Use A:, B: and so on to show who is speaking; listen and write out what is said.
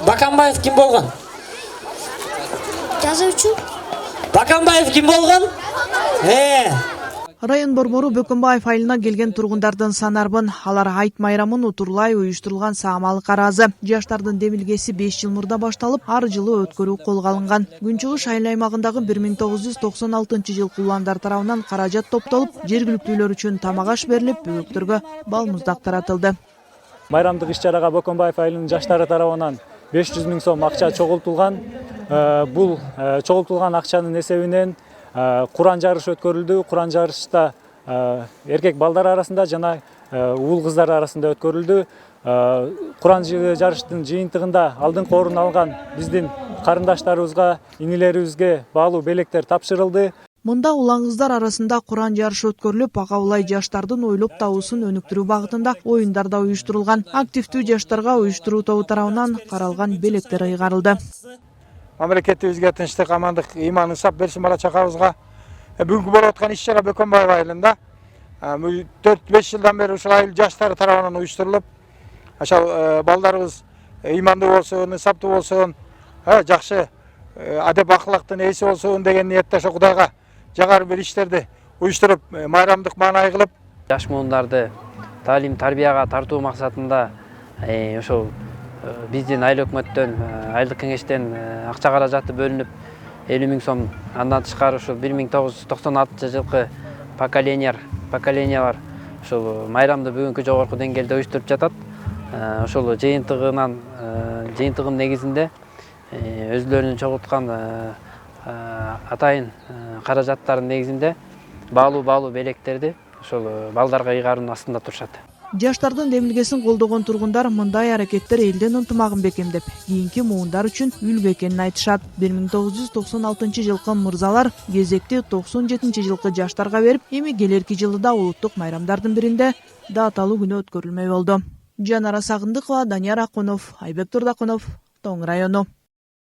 A: Баканбаев ким болгон?
B: Жазуучу.
A: Баканбаев ким болгон?
C: Район борбору Бөкөнбаев айылына келген тургундардын санарбын. Алар айт майрамын утурлай уюштурулган саамалык аразы. Жаштардын демилгеси 5 жыл мурда башталып, ар жылы өткөрүү колго алынган. Күнчүгүш айыл аймагындагы 1996 жылкы уландар тарабынан каражат топтолуп, жергиликтүүлөр үчүн тамак аш берилип, бөбөктөргө балмуздак таратылды.
D: Майрамдык иш-чарага Бөкөнбаев айылынын жаштары тарабынан 500 000 сом акча чогултулган. Бул чогултулган акчанын эсебинен Куран жарышы өткөрүлдү. Куран жарышта эркек балдар арасында жана уул кыздар арасында өткөрүлдү. Куран жарыштын жыйынтыгында алдыңкы орун алган биздин карындаштарыбызга, инилерибизге баалуу белектер тапшырылды.
C: Мында улан кыздар арасында Куран жарышы өткөрүлүп, ага улай жаштардын ойлоп табуусун өнүктүрүү багытында оюндар да уюштурулган. Активдүү жаштарга уюштуруу тобу тарабынан каралган белектер ыйгарылды.
E: Мамлекетибизге тынчтык, амандык, ыйман ысап берсин бала чакабызга. Бүгүнкү болуп аткан иш-чара Бөкөнбаев айылында 4-5 жылдан бери ушул айыл жаштары тарабынан уюштурулуп, ошол балдарыбыз ыймандуу болсун, ысаптуу болсун, жакшы адеп акылактын ээси болсун деген ниетте ошо Кудайга жагар бир иштерди уюштуруп, майрамдык маанай кылып,
F: жаш муундарды таалим тарбияга тартуу максатында ошол биздин айыл өкмөттөн, айылдык кеңештен акча каражаты бөлүнүп 50 000 сом, андан тышкары ушул 1996 жылкы поколениялар ушул майрамды бүгүнкү жогорку деңгээлде уюштуруп жатат. Ошол жыйынтыгын негизинде өзүлөрүнүн чогулткан атайын каражаттардын негизинде баалуу белектерди ошол балдарга ыйгаруунун астында турушат.
C: Жаштардын демилгесин колдогон тургундар мындай аракеттер элдин ынтымагын бекемдеп, кийинки муундар үчүн үлгү экенин айтышат. 1996 жылкы мырзалар кезекти 97 жылкы жаштарга берип, эми келерки жылы да улуттук майрамдардын биринде дааталуу күнү өткөрүлмөй болду. Жанара Сагындыкова, Данияр Акунов, Айбек Турдакунов, Тоң району.